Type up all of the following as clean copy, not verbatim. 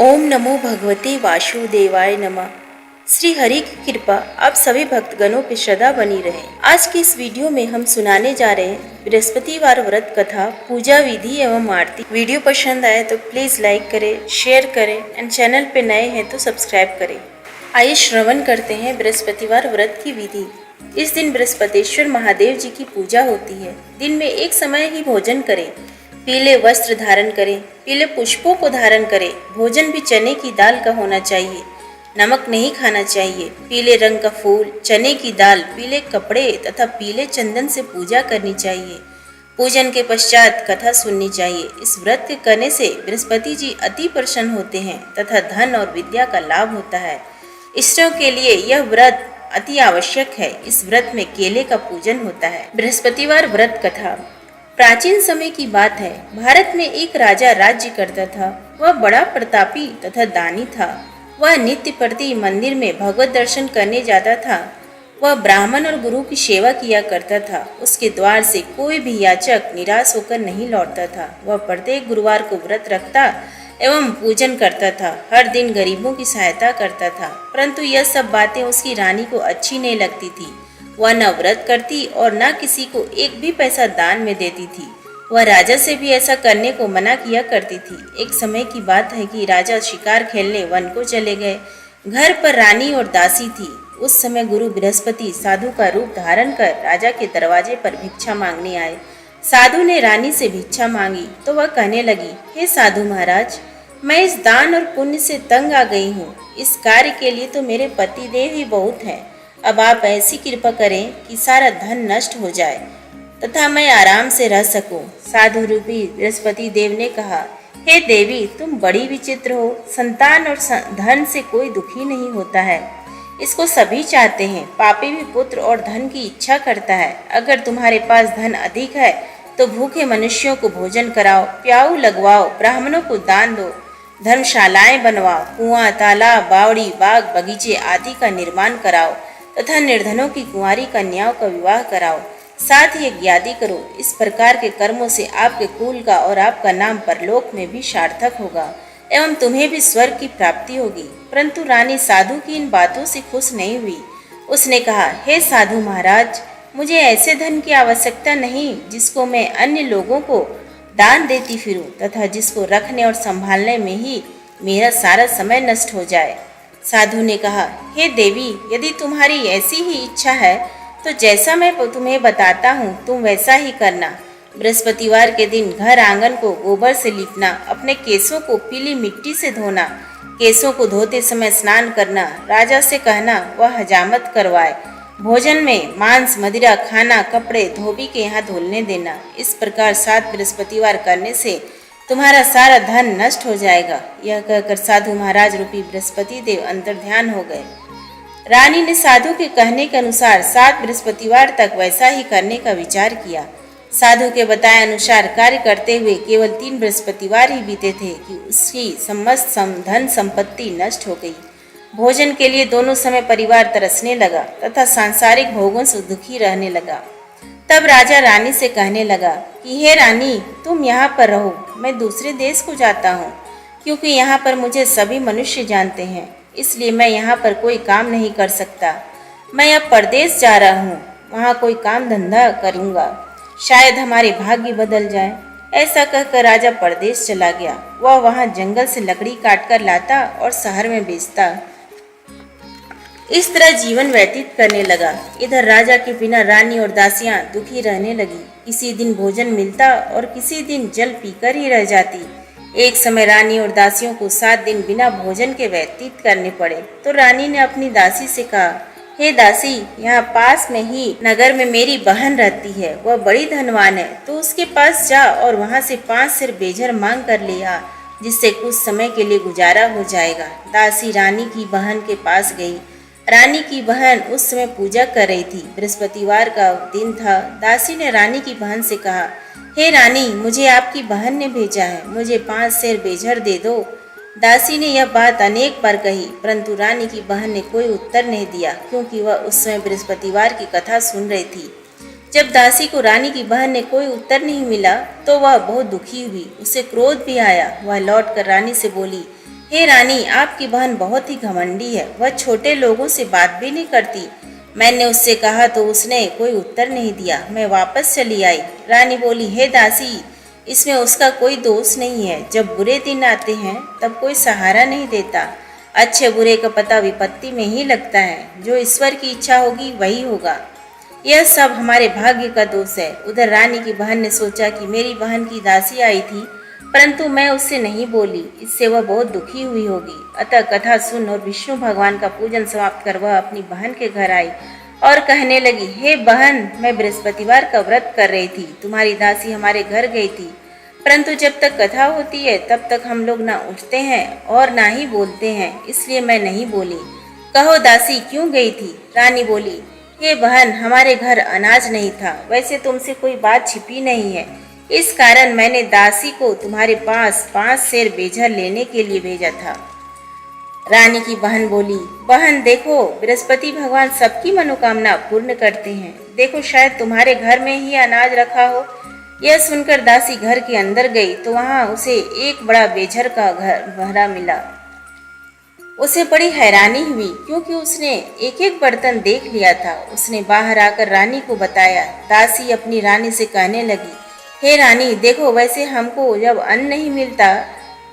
ओम नमो भगवते वासुदेवाय नमः। श्री हरि की कृपा आप सभी भक्तगणों पे सदा बनी रहे। आज की इस वीडियो में हम सुनाने जा रहे हैं बृहस्पतिवार व्रत कथा, पूजा विधि एवं आरती। वीडियो पसंद आए तो प्लीज लाइक करें, शेयर करें एंड चैनल पे नए हैं तो सब्सक्राइब करें। आइए श्रवण करते हैं बृहस्पतिवार व्रत की विधि। इस दिन बृहस्पतिश्वर महादेव जी की पूजा होती है। दिन में एक समय ही भोजन करें, पीले वस्त्र धारण करें, पीले पुष्पों को धारण करें। भोजन भी चने की दाल का होना चाहिए, नमक नहीं खाना चाहिए। पीले रंग का फूल, चने की दाल, पीले कपड़े तथा पीले चंदन से पूजा करनी चाहिए। पूजन के पश्चात कथा सुननी चाहिए। इस व्रत के करने से बृहस्पति जी अति प्रसन्न होते हैं तथा धन और विद्या का लाभ होता है। इष्टों के लिए यह व्रत अति आवश्यक है। इस व्रत में केले का पूजन होता है। बृहस्पतिवार व्रत कथा। प्राचीन समय की बात है। भारत में एक राजा राज्य करता था। वह बड़ा प्रतापी तथा दानी था। वह नित्य प्रति मंदिर में भगवत दर्शन करने जाता था। वह ब्राह्मण और गुरु की सेवा किया करता था। उसके द्वार से कोई भी याचक निराश होकर नहीं लौटता था। वह प्रत्येक गुरुवार को व्रत रखता एवं पूजन करता था। हर दिन गरीबों की सहायता करता था। परंतु यह सब बातें उसकी रानी को अच्छी नहीं लगती थी। वह न व्रत करती और न किसी को एक भी पैसा दान में देती थी। वह राजा से भी ऐसा करने को मना किया करती थी। एक समय की बात है कि राजा शिकार खेलने वन को चले गए। घर पर रानी और दासी थी। उस समय गुरु बृहस्पति साधु का रूप धारण कर राजा के दरवाजे पर भिक्षा मांगने आए। साधु ने रानी से भिक्षा मांगी तो वह कहने लगी, हे साधु महाराज, मैं इस दान और पुण्य से तंग आ गई हूँ। इस कार्य के लिए तो मेरे पति देव ही बहुत हैं। अब आप ऐसी कृपा करें कि सारा धन नष्ट हो जाए तथा मैं आराम से रह सकूं। साधु रूपी बृहस्पति देव ने कहा, हे देवी, तुम बड़ी विचित्र हो। संतान और धन से कोई दुखी नहीं होता है, इसको सभी चाहते हैं। पापी भी पुत्र और धन की इच्छा करता है। अगर तुम्हारे पास धन अधिक है तो भूखे मनुष्यों को भोजन कराओ, प्याऊ लगवाओ, ब्राह्मणों को दान दो, धर्मशालाएं बनवाओ, कुआं, तालाब, बावड़ी, बाग, बगीचे आदि का निर्माण कराओ तथा निर्धनों की कुंवारी कन्याओं का विवाह कराओ। साथ ही यज्ञादि करो। इस प्रकार के कर्मों से आपके कुल का और आपका नाम परलोक में भी सार्थक होगा एवं तुम्हें भी स्वर्ग की प्राप्ति होगी। परंतु रानी साधु की इन बातों से खुश नहीं हुई। उसने कहा, हे साधु महाराज, मुझे ऐसे धन की आवश्यकता नहीं जिसको मैं अन्य लोगों को दान देती फिरूं तथा जिसको रखने और संभालने में ही मेरा सारा समय नष्ट हो जाए। साधु ने कहा, हे देवी, यदि तुम्हारी ऐसी ही इच्छा है तो जैसा मैं तुम्हें बताता हूँ तुम वैसा ही करना। बृहस्पतिवार के दिन घर आंगन को गोबर से लीपना, अपने केसों को पीली मिट्टी से धोना, केसों को धोते समय स्नान करना, राजा से कहना वह हजामत करवाए, भोजन में मांस, मदिरा खाना, कपड़े धोबी के यहाँ धुलने देना। इस प्रकार 7 बृहस्पतिवार करने से तुम्हारा सारा धन नष्ट हो जाएगा। यह कहकर साधु महाराज रूपी बृहस्पति देव अंतर्ध्यान हो गए। रानी ने साधु के कहने के अनुसार 7 बृहस्पतिवार तक वैसा ही करने का विचार किया। साधु के बताए अनुसार कार्य करते हुए केवल 3 बृहस्पतिवार ही बीते थे कि उसकी समस्त धन संपत्ति नष्ट हो गई। भोजन के लिए दोनों समय परिवार तरसने लगा तथा सांसारिक भोगों से दुखी रहने लगा। तब राजा रानी से कहने लगा कि हे रानी, तुम यहाँ पर रहो, मैं दूसरे देश को जाता हूँ, क्योंकि यहाँ पर मुझे सभी मनुष्य जानते हैं, इसलिए मैं यहाँ पर कोई काम नहीं कर सकता। मैं अब परदेश जा रहा हूँ, वहाँ कोई काम धंधा करूँगा, शायद हमारे भाग्य बदल जाए। ऐसा कहकर राजा परदेश चला गया। वह वहाँ जंगल से लकड़ी काट कर लाता और शहर में बेचता। इस तरह जीवन व्यतीत करने लगा। इधर राजा के बिना रानी और दासियां दुखी रहने लगी। किसी दिन भोजन मिलता और किसी दिन जल पीकर ही रह जाती। एक समय रानी और दासियों को 7 दिन बिना भोजन के व्यतीत करने पड़े। तो रानी ने अपनी दासी से कहा, हे दासी, यहाँ पास में ही नगर में मेरी बहन रहती है, वह बड़ी धनवान है, तो उसके पास जा और वहाँ से 5 सिर बेझर मांग कर ले आ, जिससे कुछ समय के लिए गुजारा हो जाएगा। दासी रानी की बहन के पास गई। रानी की बहन उस समय पूजा कर रही थी। बृहस्पतिवार का दिन था। दासी ने रानी की बहन से कहा, हे रानी, मुझे आपकी बहन ने भेजा है, मुझे 5 सेर बेझर दे दो। दासी ने यह बात अनेक बार कही, परंतु रानी की बहन ने कोई उत्तर नहीं दिया, क्योंकि वह उस समय बृहस्पतिवार की कथा सुन रही थी। जब दासी को रानी की बहन ने कोई उत्तर नहीं मिला तो वह बहुत दुखी हुई। उसे क्रोध भी आया। वह लौटकर रानी से बोली, हे रानी, आपकी बहन बहुत ही घमंडी है, वह छोटे लोगों से बात भी नहीं करती। मैंने उससे कहा तो उसने कोई उत्तर नहीं दिया। मैं वापस चली आई। रानी बोली, हे दासी, इसमें उसका कोई दोष नहीं है। जब बुरे दिन आते हैं तब कोई सहारा नहीं देता। अच्छे बुरे का पता विपत्ति में ही लगता है। जो ईश्वर की इच्छा होगी वही होगा। यह सब हमारे भाग्य का दोष है। उधर रानी की बहन ने सोचा कि मेरी बहन की दासी आई थी, परंतु मैं उससे नहीं बोली, इससे वह बहुत दुखी हुई होगी। अतः कथा सुन और विष्णु भगवान का पूजन समाप्त कर वह अपनी बहन के घर आई और कहने लगी, हे बहन, मैं बृहस्पतिवार का व्रत कर रही थी। तुम्हारी दासी हमारे घर गई थी, परंतु जब तक कथा होती है तब तक हम लोग ना उठते हैं और ना ही बोलते हैं, इसलिए मैं नहीं बोली। कहो दासी, क्यों गई थी? रानी बोली, हे बहन, हमारे घर अनाज नहीं था। वैसे तुमसे कोई बात छिपी नहीं है, इस कारण मैंने दासी को तुम्हारे पास 5 सेर बेझर लेने के लिए भेजा था। रानी की बहन बोली, बहन देखो, बृहस्पति भगवान सबकी मनोकामना पूर्ण करते हैं। देखो, शायद तुम्हारे घर में ही अनाज रखा हो। यह सुनकर दासी घर के अंदर गई तो वहां उसे एक बड़ा बेझर का घर भरा मिला। उसे बड़ी हैरानी हुई, क्योंकि उसने एक एक बर्तन देख लिया था। उसने बाहर आकर रानी को बताया। दासी अपनी रानी से कहने लगी, हे रानी, देखो, वैसे हमको जब अन्न नहीं मिलता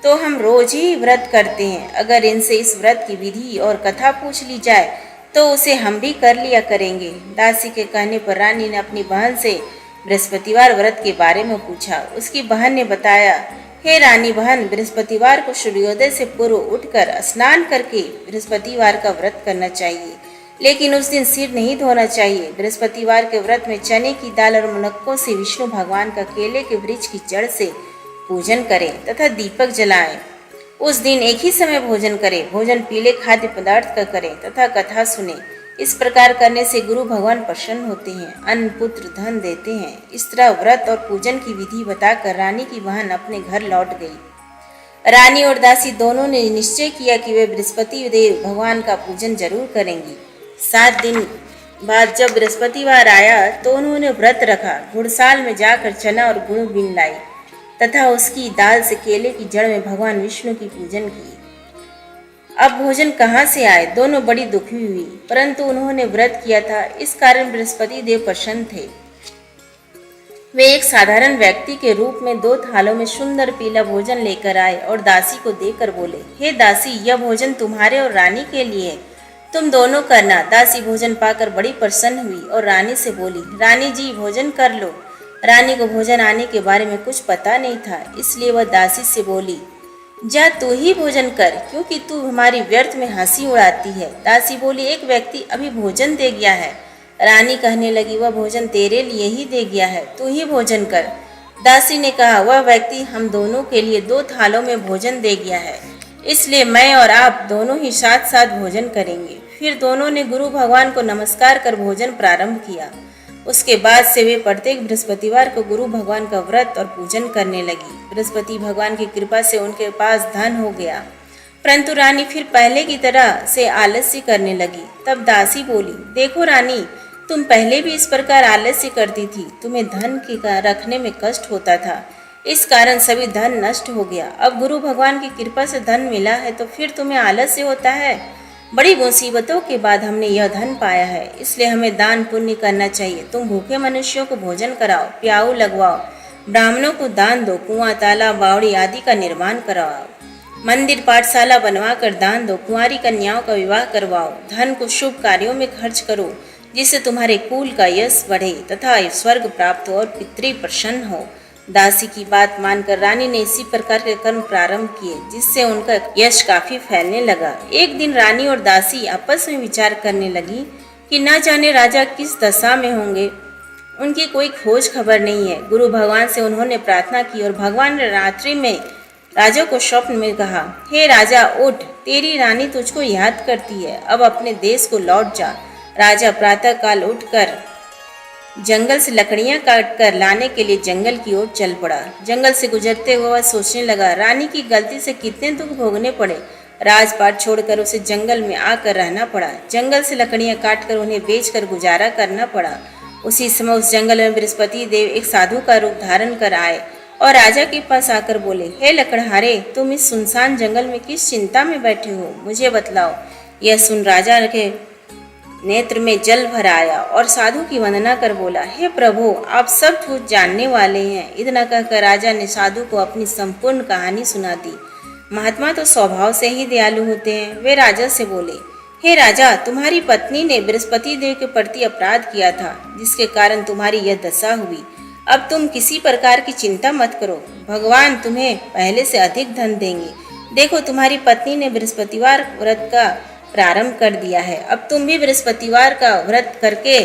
तो हम रोज ही व्रत करते हैं। अगर इनसे इस व्रत की विधि और कथा पूछ ली जाए तो उसे हम भी कर लिया करेंगे। दासी के कहने पर रानी ने अपनी बहन से बृहस्पतिवार व्रत के बारे में पूछा। उसकी बहन ने बताया, हे रानी बहन, बृहस्पतिवार को सूर्योदय से पूर्व उठकर स्नान करके बृहस्पतिवार का व्रत करना चाहिए, लेकिन उस दिन सिर नहीं धोना चाहिए। बृहस्पतिवार के व्रत में चने की दाल और मुनक्कों से विष्णु भगवान का केले के वृक्ष की जड़ से पूजन करें तथा दीपक जलाएं। उस दिन एक ही समय भोजन करें। भोजन पीले खाद्य पदार्थ का करें तथा कथा सुने। इस प्रकार करने से गुरु भगवान प्रसन्न होते हैं, अन्न पुत्र धन देते हैं। इस तरह व्रत और पूजन की विधि बताकर रानी की बहन अपने घर लौट गई। रानी और दासी दोनों ने निश्चय किया कि वे बृहस्पति देव भगवान का पूजन जरूर करेंगी। 7 दिन बाद जब बृहस्पतिवार आया तो उन्होंने व्रत रखा। घुड़साल में जाकर चना और गुड़ बीन लाई तथा उसकी दाल से केले की जड़ में भगवान विष्णु की पूजन की। अब भोजन कहाँ से आए? दोनों बड़ी दुखी हुई, परंतु उन्होंने व्रत किया था, इस कारण बृहस्पति देव प्रसन्न थे। वे एक साधारण व्यक्ति के रूप में 2 थालों में सुंदर पीला भोजन लेकर आए और दासी को देकर बोले, हे दासी, यह भोजन तुम्हारे और रानी के लिए है, तुम दोनों करना। दासी भोजन पाकर बड़ी प्रसन्न हुई और रानी से बोली, रानी जी, भोजन कर लो। रानी को भोजन आने के बारे में कुछ पता नहीं था, इसलिए वह दासी से बोली, जा तू ही भोजन कर, क्योंकि तू हमारी व्यर्थ में हंसी उड़ाती है। दासी बोली, एक व्यक्ति अभी भोजन दे गया है। रानी कहने लगी, वह भोजन तेरे लिए ही दे गया है, तू ही भोजन कर। दासी ने कहा, वह व्यक्ति हम दोनों के लिए 2 थालों में भोजन दे गया है, इसलिए मैं और आप दोनों ही साथ साथ भोजन करेंगे। फिर दोनों ने गुरु भगवान को नमस्कार कर भोजन प्रारंभ किया। उसके बाद से वे प्रत्येक बृहस्पतिवार को गुरु भगवान का व्रत और पूजन करने लगी। बृहस्पति भगवान की कृपा से उनके पास धन हो गया, परंतु रानी फिर पहले की तरह से आलस्य करने लगी। तब दासी बोली, देखो रानी, तुम पहले भी इस प्रकार आलस्य करती थी, तुम्हें धन के रखने में कष्ट होता था, इस कारण सभी धन नष्ट हो गया। अब गुरु भगवान की कृपा से धन मिला है तो फिर तुम्हें आलस्य होता है। बड़ी मुसीबतों के बाद हमने यह धन पाया है, इसलिए हमें दान पुण्य करना चाहिए। तुम भूखे मनुष्यों को भोजन कराओ, प्याऊ लगवाओ, ब्राह्मणों को दान दो, कुआं, तालाब, बावड़ी आदि का निर्माण करवाओ, मंदिर पाठशाला बनवा कर दान दो, कुंवारी कन्याओं का विवाह करवाओ, धन को शुभ कार्यों में खर्च करो, जिससे तुम्हारे कुल का यश बढ़े तथा स्वर्ग प्राप्त हो और पितृ प्रसन्न हो। दासी की बात मानकर रानी ने इसी प्रकार के कर्म प्रारंभ किए, जिससे उनका यश काफी फैलने लगा। एक दिन रानी और दासी आपस में विचार करने लगी कि न जाने राजा किस दशा में होंगे, उनकी कोई खोज खबर नहीं है। गुरु भगवान से उन्होंने प्रार्थना की और भगवान ने रात्रि में राजा को स्वप्न में कहा, हे राजा, उठ, तेरी रानी तुझको याद करती है, अब अपने देश को लौट जा। राजा प्रातः काल उठकर जंगल से लकड़ियां काटकर लाने के लिए जंगल की ओर चल पड़ा। जंगल से गुजरते हुए वह सोचने लगा, रानी की गलती से कितने दुख भोगने पड़े। राजपाट छोड़कर उसे जंगल में आकर रहना पड़ा। जंगल से लकड़ियां काटकर उन्हें बेचकर गुजारा करना पड़ा। उसी समय उस जंगल में बृहस्पति देव एक साधु का रूप धारण कर आए और राजा के पास आकर बोले, हे लकड़हारे, तुम इस सुनसान जंगल में किस चिंता में बैठे हो, मुझे बतलाओ। यह सुन राजा के नेत्र में जल भर आया और साधु की वंदना कर बोला, हे प्रभु, आप सब कुछ जानने वाले हैं। इतना कहकर राजा ने साधु को अपनी संपूर्ण कहानी सुना दी। महात्मा तो स्वभाव से ही दयालु होते हैं। वे राजा से बोले, हे राजा, तुम्हारी पत्नी ने बृहस्पति देव के प्रति अपराध किया था, जिसके कारण तुम्हारी यह दशा हुई। अब तुम किसी प्रकार की चिंता मत करो, भगवान तुम्हें पहले से अधिक धन देंगे। देखो, तुम्हारी पत्नी ने बृहस्पतिवार व्रत का प्रारंभ कर दिया है। अब तुम भी बृहस्पतिवार का व्रत करके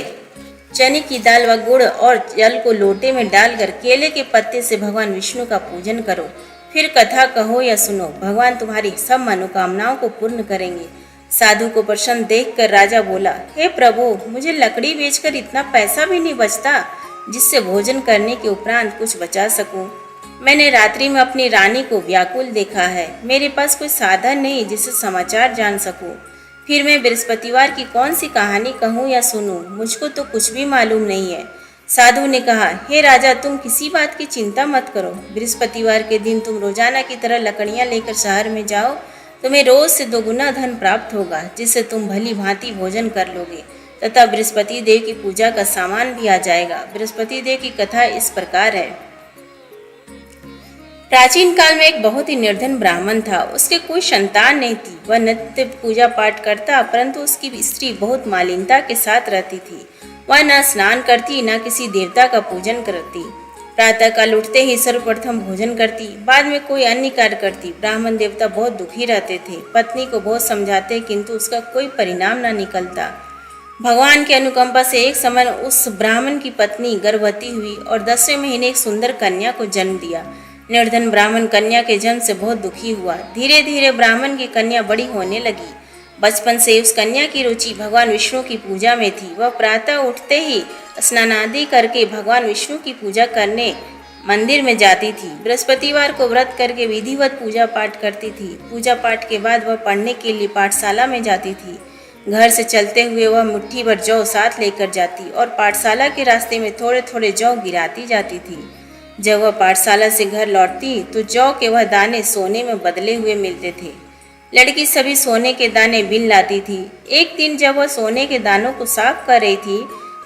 चने की दाल व गुड़ और जल को लोटे में डालकर केले के पत्ते से भगवान विष्णु का पूजन करो। फिर कथा कहो या सुनो, भगवान तुम्हारी सब मनोकामनाओं को पूर्ण करेंगे। साधु को प्रसन्न देखकर राजा बोला, हे प्रभु, मुझे लकड़ी बेचकर इतना पैसा भी नहीं बचता जिससे भोजन करने के उपरांत कुछ बचा सकूं। मैंने रात्रि में अपनी रानी को व्याकुल देखा है। मेरे पास कोई साधन नहीं जिससे समाचार जान सकूं। फिर मैं बृहस्पतिवार की कौन सी कहानी कहूँ या सुनूं, मुझको तो कुछ भी मालूम नहीं है। साधु ने कहा, हे राजा, तुम किसी बात की चिंता मत करो। बृहस्पतिवार के दिन तुम रोजाना की तरह लकड़ियाँ लेकर शहर में जाओ। तुम्हें रोज से 2 गुना धन प्राप्त होगा, जिससे तुम भली भांति भोजन कर लोगे तथा बृहस्पति देव की पूजा का सामान भी आ जाएगा। बृहस्पति देव की कथा इस प्रकार है। प्राचीन काल में एक बहुत ही निर्धन ब्राह्मण था। उसके कोई संतान नहीं थी। वह नित्य पूजा पाठ करता, परंतु उसकी स्त्री बहुत मालिनता के साथ रहती थी। वह न स्नान करती, न किसी देवता का पूजन करती। प्रातः काल उठते ही सर्वप्रथम भोजन करती, बाद में कोई अन्य कार्य करती। ब्राह्मण देवता बहुत दुखी रहते थे। पत्नी को बहुत समझाते, किंतु उसका कोई परिणाम न निकलता। भगवान की अनुकंपा से एक समय उस ब्राह्मण की पत्नी गर्भवती हुई और 10वें महीने एक सुंदर कन्या को जन्म दिया। निर्धन ब्राह्मण कन्या के जन्म से बहुत दुखी हुआ। धीरे धीरे ब्राह्मण की कन्या बड़ी होने लगी। बचपन से उस कन्या की रुचि भगवान विष्णु की पूजा में थी। वह प्रातः उठते ही स्नान आदि करके भगवान विष्णु की पूजा करने मंदिर में जाती थी। बृहस्पतिवार को व्रत करके विधिवत पूजा पाठ करती थी। पूजा पाठ के बाद वह पढ़ने के लिए पाठशाला में जाती थी। घर से चलते हुए वह मुट्ठी भर जौ साथ लेकर जाती और पाठशाला के रास्ते में थोड़े थोड़े जौ गिराती जाती थी। जब वह पाठशाला से घर लौटती तो जौ के वह दाने सोने में बदले हुए मिलते थे। लड़की सभी सोने के दाने बिन लाती थी। एक दिन जब वह सोने के दानों को साफ कर रही थी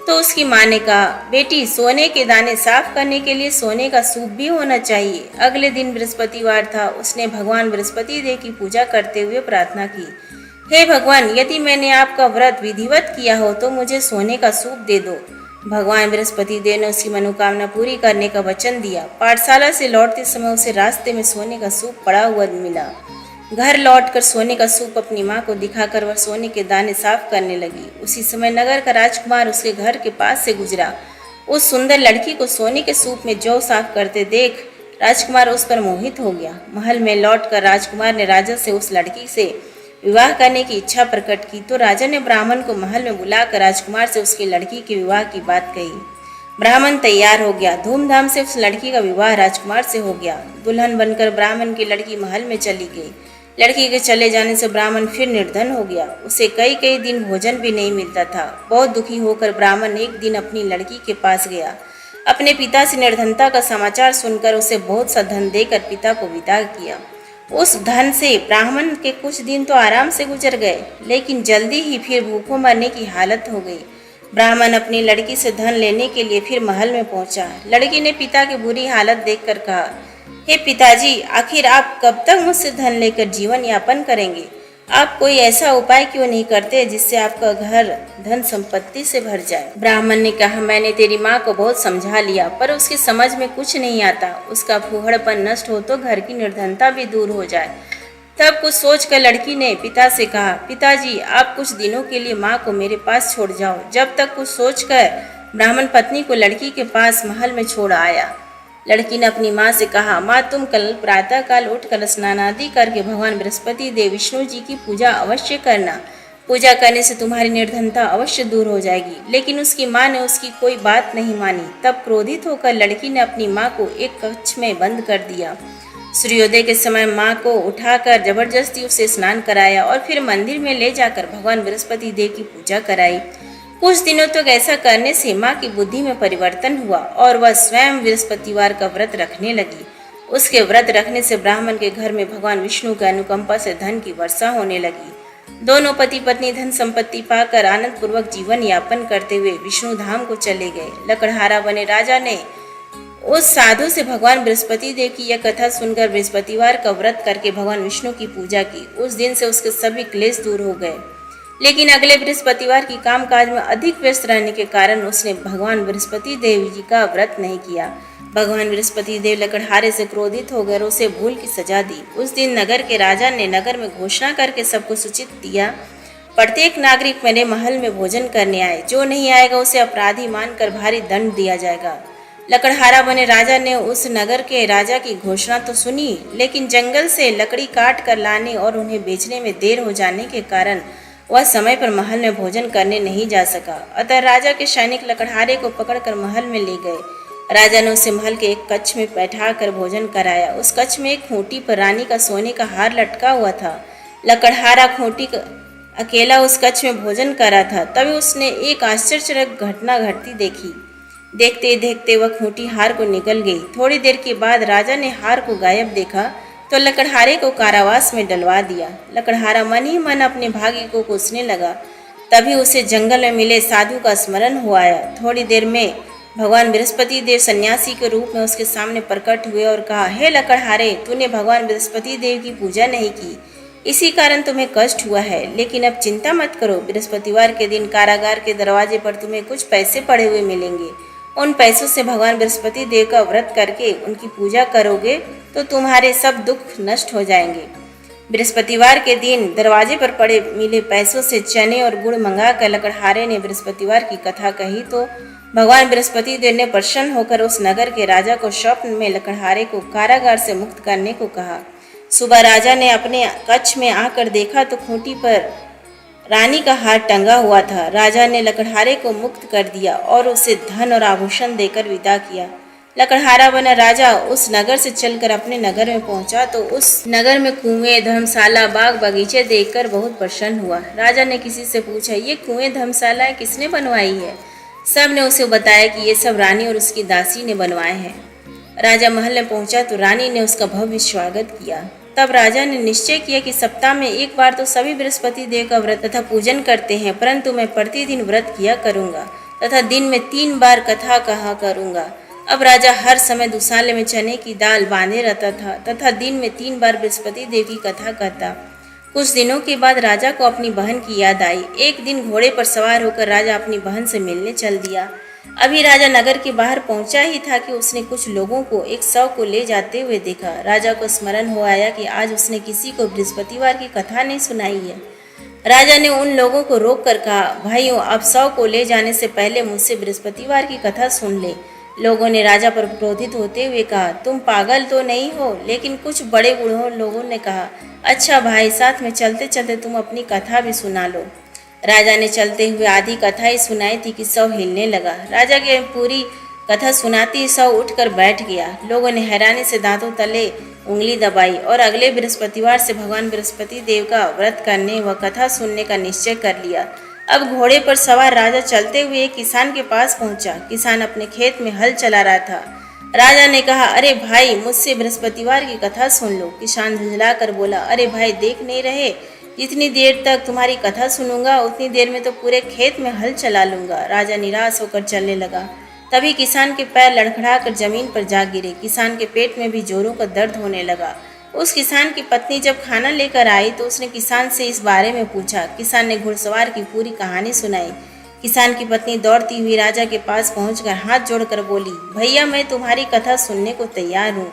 तो उसकी माँ ने कहा, बेटी, सोने के दाने साफ करने के लिए सोने का सूप भी होना चाहिए। अगले दिन बृहस्पतिवार था। उसने भगवान बृहस्पति देव की पूजा करते हुए प्रार्थना की, हे भगवान, यदि मैंने आपका व्रत विधिवत किया हो तो मुझे सोने का सूप दे दो। भगवान बृहस्पति देव ने उसकी मनोकामना पूरी करने का वचन दिया। पाठशाला से लौटते समय उसे रास्ते में सोने का सूप पड़ा हुआ मिला। घर लौटकर सोने का सूप अपनी माँ को दिखाकर वह सोने के दाने साफ करने लगी। उसी समय नगर का राजकुमार उसके घर के पास से गुजरा। उस सुंदर लड़की को सोने के सूप में जौ साफ करते देख राजकुमार उस पर मोहित हो गया। महल में लौटकर राजकुमार ने राजा से उस लड़की से विवाह करने की इच्छा प्रकट की तो राजा ने ब्राह्मण को महल में बुलाकर राजकुमार से उसकी लड़की के विवाह की बात कही। ब्राह्मण तैयार हो गया। धूमधाम से उस लड़की का विवाह राजकुमार से हो गया। दुल्हन बनकर ब्राह्मण की लड़की महल में चली गई। लड़की के चले जाने से ब्राह्मण फिर निर्धन हो गया। उसे कई कई दिन भोजन भी नहीं मिलता था। बहुत दुखी होकर ब्राह्मण एक दिन अपनी लड़की के पास गया। अपने पिता से निर्धनता का समाचार सुनकर उसे बहुत सा धन देकर पिता को विदा किया। उस धन से ब्राह्मण के कुछ दिन तो आराम से गुजर गए, लेकिन जल्दी ही फिर भूखों मरने की हालत हो गई। ब्राह्मण अपनी लड़की से धन लेने के लिए फिर महल में पहुंचा। लड़की ने पिता की बुरी हालत देखकर कहा, हे पिताजी, आखिर आप कब तक मुझसे धन लेकर जीवन यापन करेंगे? आप कोई ऐसा उपाय क्यों नहीं करते जिससे आपका घर धन संपत्ति से भर जाए? ब्राह्मण ने कहा, मैंने तेरी माँ को बहुत समझा लिया, पर उसकी समझ में कुछ नहीं आता। उसका फूहड़पन नष्ट हो तो घर की निर्धनता भी दूर हो जाए। तब कुछ सोचकर लड़की ने पिता से कहा, पिताजी, आप कुछ दिनों के लिए माँ को मेरे पास छोड़ जाओ। जब तक कुछ सोचकर ब्राह्मण पत्नी को लड़की के पास महल में छोड़ आया। लड़की ने अपनी माँ से कहा, माँ, तुम कल प्रातः काल उठकर स्नान आदि करके भगवान बृहस्पति देव विष्णु जी की पूजा अवश्य करना। पूजा करने से तुम्हारी निर्धनता अवश्य दूर हो जाएगी। लेकिन उसकी माँ ने उसकी कोई बात नहीं मानी। तब क्रोधित होकर लड़की ने अपनी माँ को एक कक्ष में बंद कर दिया। सूर्योदय के समय माँ को उठाकर जबरदस्ती उसे स्नान कराया और फिर मंदिर में ले जाकर भगवान बृहस्पति देव की पूजा कराई। कुछ दिनों तक ऐसा करने से माँ की बुद्धि में परिवर्तन हुआ और वह स्वयं बृहस्पतिवार का व्रत रखने लगी। उसके व्रत रखने से ब्राह्मण के घर में भगवान विष्णु की अनुकंपा से धन की वर्षा होने लगी। दोनों पति पत्नी धन संपत्ति पाकर आनंद पूर्वक जीवन यापन करते हुए विष्णु धाम को चले गए। लकड़हारा बने राजा ने उस साधु से भगवान बृहस्पति देव की यह कथा सुनकर बृहस्पतिवार का व्रत करके भगवान विष्णु की पूजा की। उस दिन से उसके सभी क्लेश दूर हो गए। लेकिन अगले बृहस्पतिवार की कामकाज में अधिक व्यस्त रहने के कारण उसने भगवान बृहस्पति देव जी का व्रत नहीं किया। भगवान बृहस्पति देव लकड़हारे से क्रोधित हो गए, उसे भूल की सजा दी। उस दिन नगर के राजा ने नगर में घोषणा करके सबको सूचित दिया, प्रत्येक नागरिक मेरे महल में भोजन करने आए, जो नहीं आएगा उसे अपराधी मानकर भारी दंड दिया जाएगा। लकड़हारा बने राजा ने उस नगर के राजा की घोषणा तो सुनी, लेकिन जंगल से लकड़ी काट कर लाने और उन्हें बेचने में देर हो जाने के कारण वह समय पर महल में भोजन करने नहीं जा सका। अतः राजा के सैनिक लकड़हारे को पकड़कर महल में ले गए। राजा ने उसे महल के एक कक्ष में बैठा कर भोजन कराया। उस कक्ष में एक खूंटी पर रानी का सोने का हार लटका हुआ था। लकड़हारा खूंटी अकेला उस कक्ष में भोजन कर रहा था। तभी उसने एक आश्चर्यजनक घटना घटती देखी। देखते देखते वह खूंटी हार को निकल गई। थोड़ी देर के बाद राजा ने हार को गायब देखा तो लकड़हारे को कारावास में डलवा दिया। लकड़हारा मन ही मन अपने भाग्य को कोसने लगा। तभी उसे जंगल में मिले साधु का स्मरण हो आया। थोड़ी देर में भगवान बृहस्पति देव सन्यासी के रूप में उसके सामने प्रकट हुए और कहा, हे लकड़हारे, तूने भगवान बृहस्पति देव की पूजा नहीं की, इसी कारण तुम्हें कष्ट हुआ है। लेकिन अब चिंता मत करो, बृहस्पतिवार के दिन कारागार के दरवाजे पर तुम्हें कुछ पैसे पड़े हुए मिलेंगे। उन पैसों से भगवान बृहस्पति देव का व्रत करके उनकी पूजा करोगे तो तुम्हारे सब दुख नष्ट हो जाएंगे। बृहस्पतिवार के दिन दरवाजे पर पड़े मिले पैसों से चने और गुड़ मंगाकर लकड़हारे ने बृहस्पतिवार की कथा कही तो भगवान बृहस्पति देव ने प्रसन्न होकर उस नगर के राजा को स्वप्न में लकड़हारे को कारागार से मुक्त करने को कहा। सुबह राजा ने अपने कक्ष में आकर देखा तो खूंटी पर रानी का हार टंगा हुआ था। राजा ने लकड़हारे को मुक्त कर दिया और उसे धन और आभूषण देकर विदा किया। लकड़हारा बना राजा उस नगर से चलकर अपने नगर में पहुंचा तो उस नगर में कुएं, धर्मशाला, बाग बगीचे देखकर बहुत प्रसन्न हुआ। राजा ने किसी से पूछा, ये कुएं, धर्मशालाएं किसने बनवाई है? सब ने उसे बताया कि ये सब रानी और उसकी दासी ने बनवाए हैं। राजा महल में पहुंचा तो रानी ने उसका भव्य स्वागत किया। तब राजा ने निश्चय किया कि सप्ताह में एक बार तो सभी बृहस्पति देव का व्रत तथा पूजन करते हैं, परंतु मैं प्रतिदिन व्रत किया करूंगा तथा दिन में 3 बार कथा कहा करूंगा। अब राजा हर समय दुसाले में चने की दाल बांधे रहता था तथा दिन में 3 बार बृहस्पति देव की कथा कहता। कुछ दिनों के बाद राजा को अपनी बहन की याद आई। एक दिन घोड़े पर सवार होकर राजा अपनी बहन से मिलने चल दिया। अभी राजा नगर के बाहर पहुंचा ही था कि उसने कुछ लोगों को एक शव को ले जाते हुए देखा। राजा को स्मरण हो आया कि आज उसने किसी को बृहस्पतिवार की कथा नहीं सुनाई है। राजा ने उन लोगों को रोक कर कहा, भाइयों, आप शव को ले जाने से पहले मुझसे बृहस्पतिवार की कथा सुन ले। लोगों ने राजा पर क्रोधित होते हुए कहा, तुम पागल तो नहीं हो? लेकिन कुछ बड़े बूढ़ों लोगों ने कहा, अच्छा भाई, साथ में चलते चलते तुम अपनी कथा भी सुना लो। राजा ने चलते हुए आधी कथा ही सुनाई थी कि शव हिलने लगा। राजा के पूरी कथा सुनाती शव उठकर बैठ गया। लोगों ने हैरानी से दांतों तले उंगली दबाई और अगले बृहस्पतिवार से भगवान बृहस्पति देव का व्रत करने व कथा सुनने का निश्चय कर लिया। अब घोड़े पर सवार राजा चलते हुए एक किसान के पास पहुंचा। किसान अपने खेत में हल चला रहा था। राजा ने कहा, अरे भाई, मुझसे बृहस्पतिवार की कथा सुन लो। किसान झुंझला कर बोला, अरे भाई, देख नहीं रहे, जितनी देर तक तुम्हारी कथा सुनूंगा उतनी देर में तो पूरे खेत में हल चला लूंगा। राजा निराश होकर चलने लगा। तभी किसान के पैर लड़खड़ा कर जमीन पर जा गिरे। किसान के पेट में भी जोरों का दर्द होने लगा। उस किसान की पत्नी जब खाना लेकर आई तो उसने किसान से इस बारे में पूछा। किसान ने घुड़सवार की पूरी कहानी सुनाई। किसान की पत्नी दौड़ती हुई राजा के पास पहुंचकर हाथ जोड़कर बोली, भैया, मैं तुम्हारी कथा सुनने को तैयार हूँ।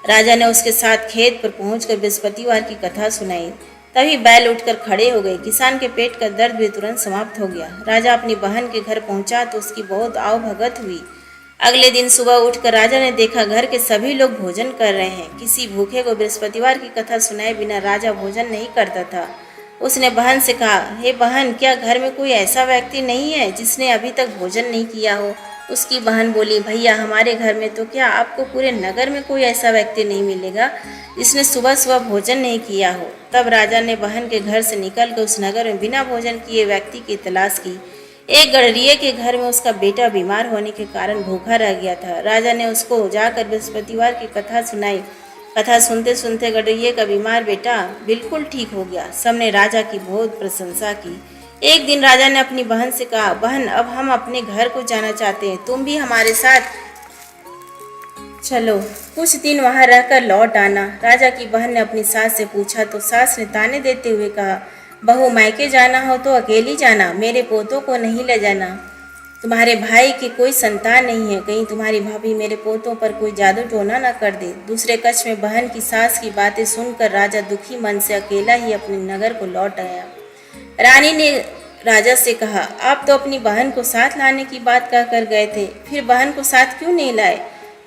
राजा ने उसके साथ खेत पर पहुंचकर बृहस्पतिवार की कथा सुनाई। तभी बैल उठकर खड़े हो गए। किसान के पेट का दर्द भी तुरंत समाप्त हो गया। राजा अपनी बहन के घर पहुंचा तो उसकी बहुत आवभगत हुई। अगले दिन सुबह उठकर राजा ने देखा घर के सभी लोग भोजन कर रहे हैं। किसी भूखे को बृहस्पतिवार की कथा सुनाए बिना राजा भोजन नहीं करता था। उसने बहन से कहा, हे बहन, क्या घर में कोई ऐसा व्यक्ति नहीं है जिसने अभी तक भोजन नहीं किया हो? उसकी बहन बोली, भैया, हमारे घर में तो क्या, आपको पूरे नगर में कोई ऐसा व्यक्ति नहीं मिलेगा जिसने सुबह सुबह भोजन नहीं किया हो। तब राजा ने बहन के घर से निकलकर उस नगर में बिना भोजन किए व्यक्ति की तलाश की। एक गडरिये के घर में उसका बेटा बीमार होने के कारण भूखा रह गया था। राजा ने उसको जाकर बृहस्पतिवार की कथा सुनाई। कथा सुनते सुनते गडरिये का बीमार बेटा बिल्कुल ठीक हो गया। सबने राजा की बहुत प्रशंसा की। एक दिन राजा ने अपनी बहन से कहा, बहन, अब हम अपने घर को जाना चाहते हैं, तुम भी हमारे साथ चलो, कुछ दिन वहां रहकर लौट आना। राजा की बहन ने अपनी सास से पूछा तो सास ने ताने देते हुए कहा, बहू, मायके जाना हो तो अकेली जाना, मेरे पोतों को नहीं ले जाना। तुम्हारे भाई की कोई संतान नहीं है, कहीं तुम्हारी भाभी मेरे पोतों पर कोई जादू टोना न कर दे। दूसरे कक्ष में बहन की सास की बातें सुनकर राजा दुखी मन से अकेला ही अपने नगर को लौट आया। रानी ने राजा से कहा, आप तो अपनी बहन को साथ लाने की बात कहकर गए थे, फिर बहन को साथ क्यों नहीं लाए?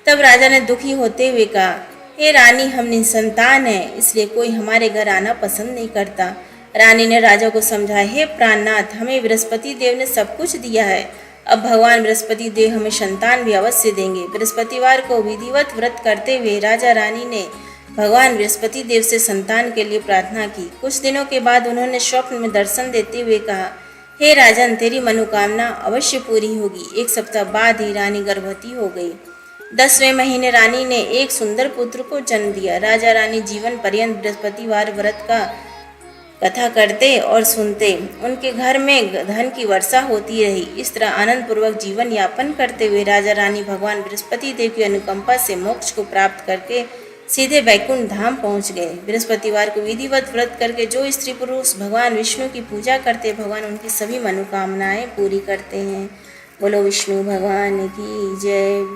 तब राजा ने दुखी होते हुए कहा, हे रानी, हम निसंतान हैं, इसलिए कोई हमारे घर आना पसंद नहीं करता। रानी ने राजा को समझाया, हे प्राणनाथ, हमें बृहस्पति देव ने सब कुछ दिया है, अब भगवान बृहस्पति देव हमें संतान भी अवश्य देंगे। बृहस्पतिवार को विधिवत व्रत करते हुए राजा रानी ने भगवान बृहस्पति देव से संतान के लिए प्रार्थना की। कुछ दिनों के बाद उन्होंने स्वप्न में दर्शन देते हुए कहा, हे राजन, तेरी मनोकामना अवश्य पूरी होगी। एक सप्ताह बाद ही रानी गर्भवती हो गई। 10वें महीने रानी ने एक सुंदर पुत्र को जन्म दिया। राजा रानी जीवन पर्यंत बृहस्पतिवार व्रत का कथा करते और सुनते। उनके घर में धन की वर्षा होती रही। इस तरह आनंद पूर्वक जीवन यापन करते हुए राजा रानी भगवान बृहस्पति देव की अनुकंपा से मोक्ष को प्राप्त करके सीधे वैकुंठ धाम पहुंच गए। बृहस्पतिवार को विधिवत व्रत करके जो स्त्री पुरुष भगवान विष्णु की पूजा करते, भगवान उनकी सभी मनोकामनाएं पूरी करते हैं। बोलो विष्णु भगवान की जय।